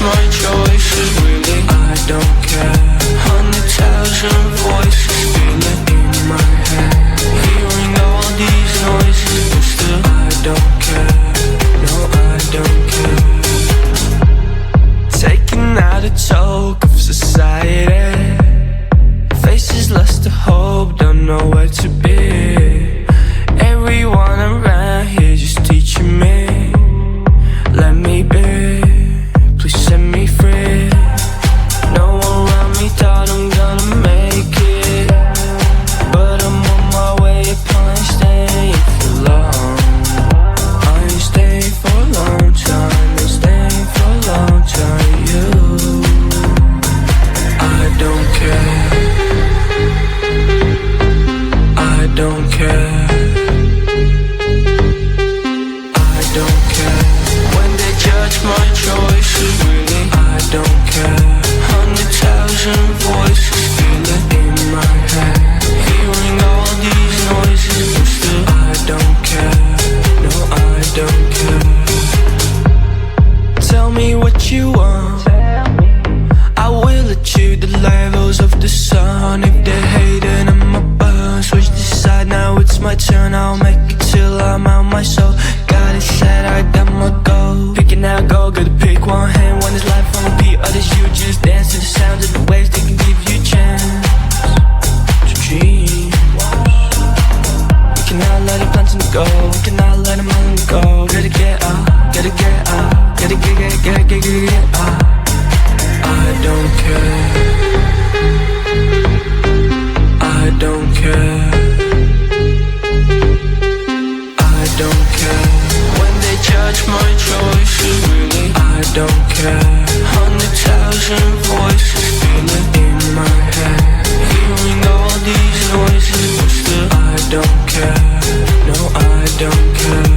my choices, really I don't care. 100,000 voices spinning in my head, hearing all these noises, but still I don't care. No, I don't care. Taking out a toke of society, faces lost to hope, don't know where to be. Everyone around here just teaching me, let me be, please set me free. No one around me thought I'm gonna make it, but I'm on my way up, I ain't staying for long. I ain't staying for a long time, ain't staying for a long time. You, I don't care, I don't care, I don't care. When they judge my choices, really I don't care. 100,000 voices feeling in my head, hearing all these noises, but still I don't care. No, I don't care. Tell me what you want, I will achieve the levels of the sun. If they're hating on my burn, switch the side, now it's my turn. I'll make it till I'm out my soul. Got it set, I done my goal. Picking out gold, gotta pick one hand. One is life on repeat, others you just dance to the sounds of the waves. They can give you a chance to dream. We cannot let it plans go, we cannot let them all go. Gotta get up, gotta get up, gotta get up. I don't care, I don't care, I don't care. When they judge my choices, really I don't care. 100,000 voices feeling in my head, hearing all these noises, but still I don't care. No, I don't care,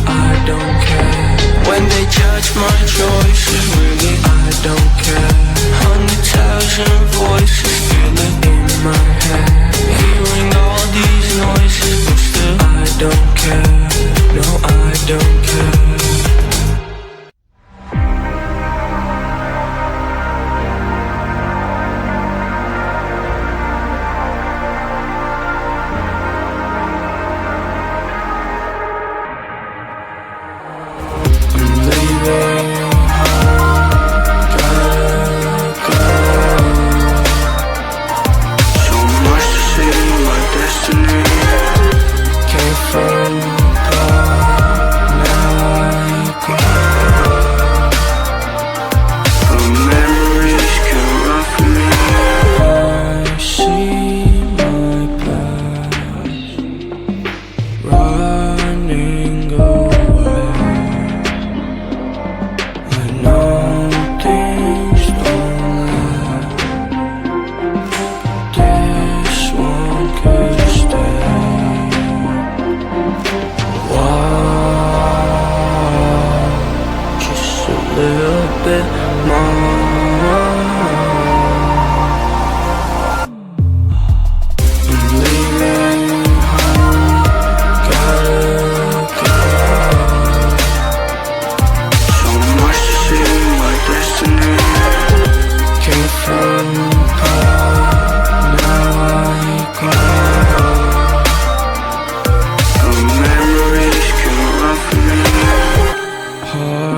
I don't care. When they judge my choices, really I don't care. 100,000 voices feeling in my head, hearing all these noises, but still I don't care. No, I don't care.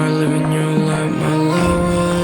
Living your life, my lover.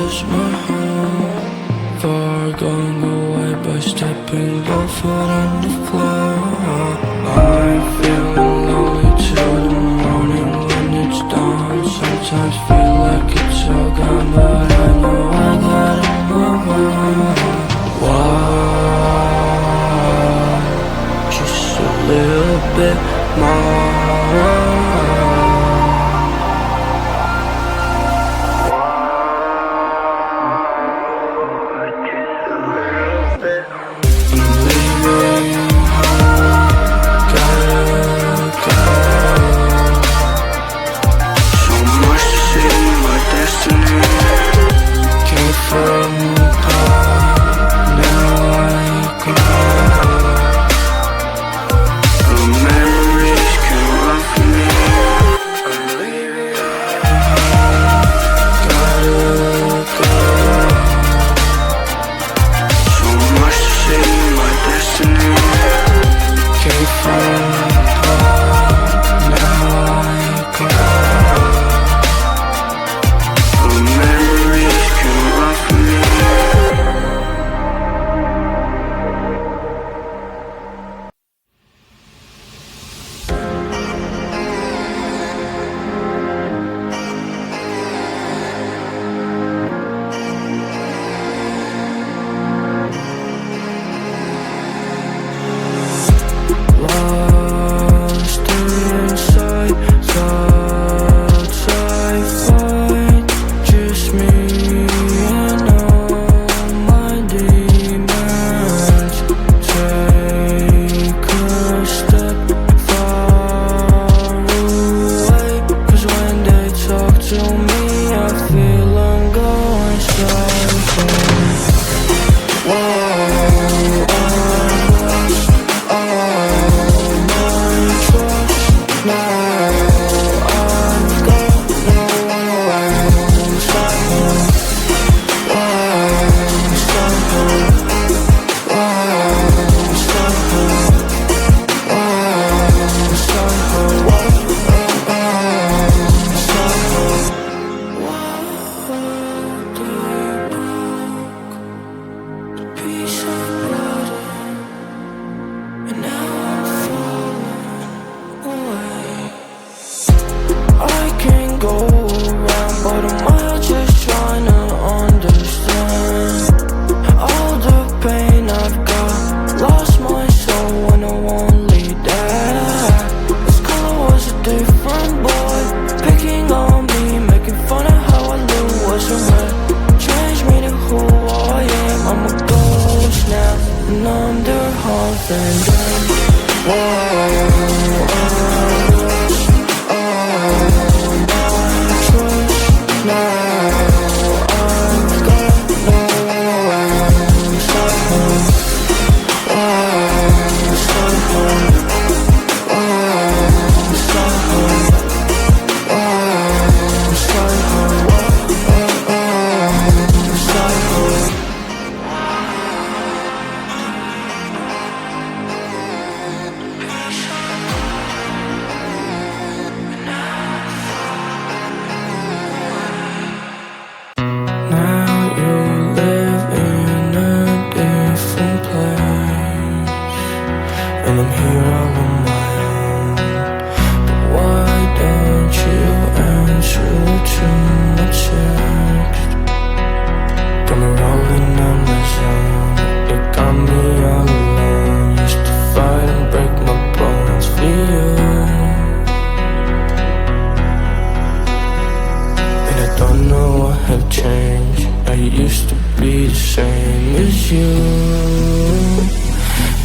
you,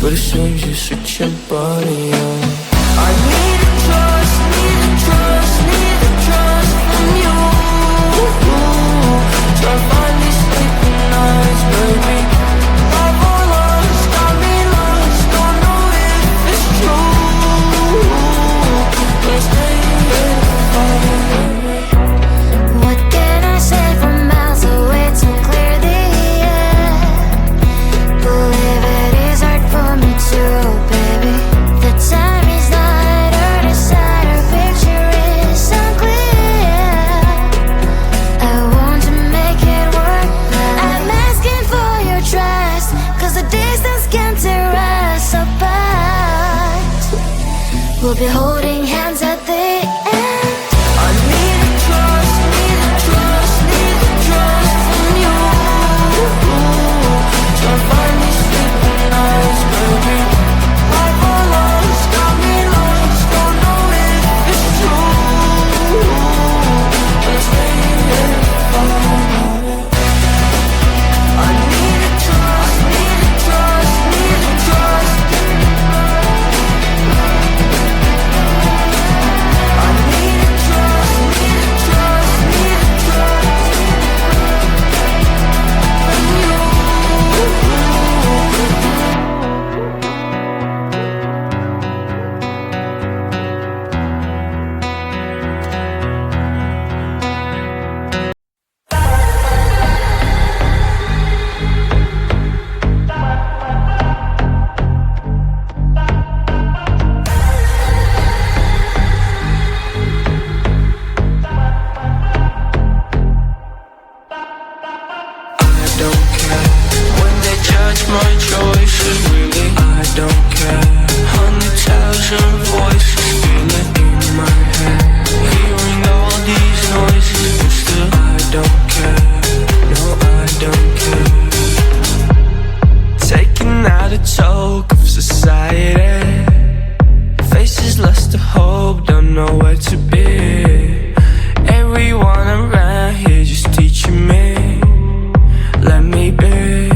but it seems you switch your body up. I need a trust, need a trust, need a trust from you. Try to find these sleeping nights, baby. Love or lost, got me lost, don't know if it's true. But stay here for me. What can I say from miles away to clear the air? Believe it is hard for me too, baby. The time is not our desire, picture is unclear. I want to make it work, but I'm asking for your trust, 'cause the distance can tear us apart. We'll be holding hands at the end. I need a trust, need a trust, need a trust from you. Try to find these sleeping nights, baby. Life or lost, got me lost, don't know if it's true. But stay here for me. I need a trust, need a trust, need a trust. I need a trust, need a trust, need a trust from you. I don't care when they judge my choices, really. I don't care. 100,000 voices feeling in my head, hearing all these noises, but still I don't care. No, I don't care. Taking out a toke of society, faces lost to hope, don't know where to be. Everyone around here just teaching me, let me be,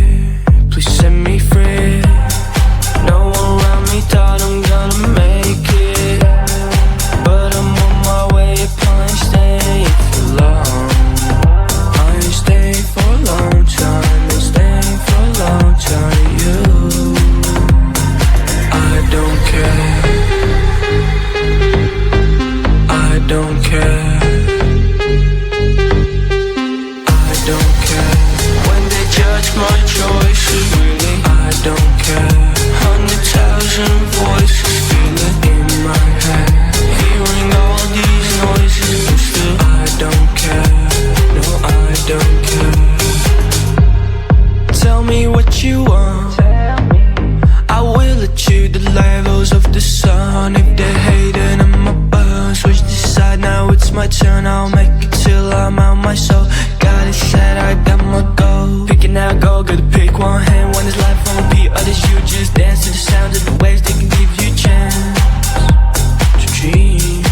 please set me free. No one around me thought I'm gonna make it, but I'm on my way up, I ain't staying for long. I ain't staying for a long time, ain't staying for a long time. You, I don't care. I don't care. I don't care when they judge my choices, really. I don't care. 100,000 voices feeling in my head, hearing all these noises, but still I don't care. No, I don't care. Tell me what you want, I will achieve the levels of the sun. If they're hating, I'ma burn. Switch the side, now it's my turn. I'll make it till I'm out my soul. Got it set, I got my goal. Picking out gold, gotta pick one hand. One is life on repeat, others you just dance to the sound of the waves. They can give you a chance to dream.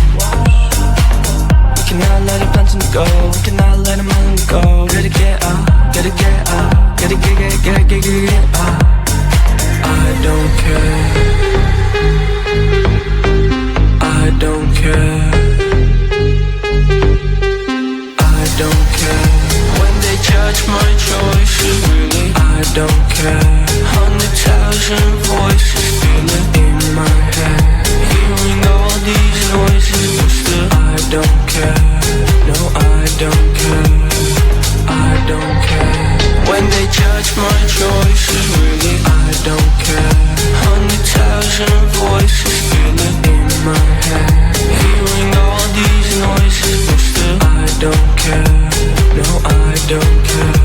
We cannot let it plant go, we cannot let them on go. Gotta get up, gotta get up, gotta get up. I don't care. I don't care. I don't care when they judge my choices, really. I don't care. 100,000 voices feeling in my head, hearing all these noises, but still I don't care. No, I don't care. I don't care when they judge my choices, really. I don't care. 100,000 voices feeling in my head, hearing all these noises, but still I don't care. No, I don't care.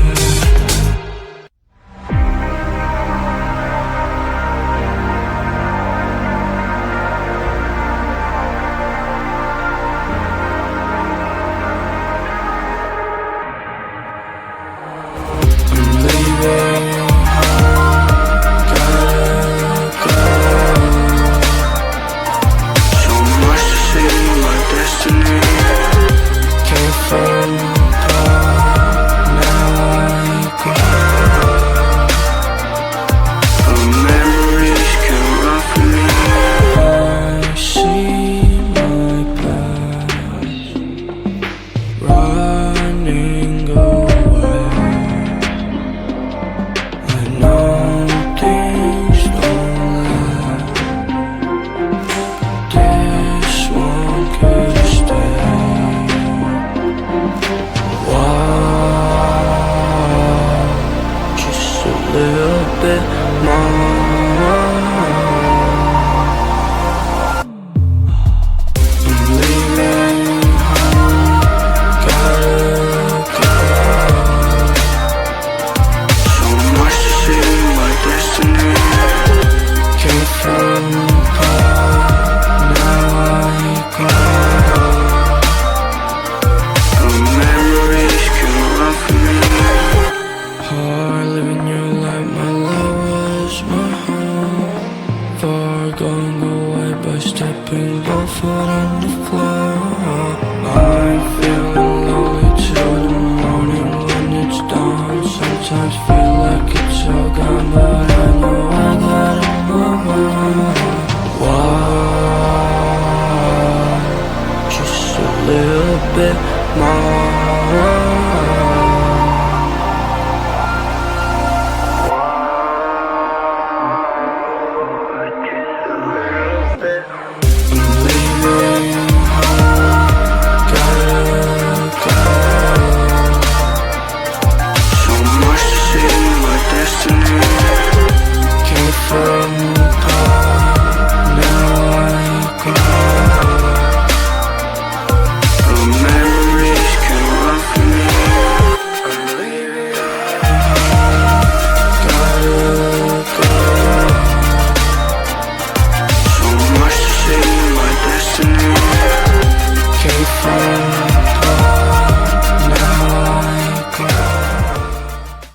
little bit more.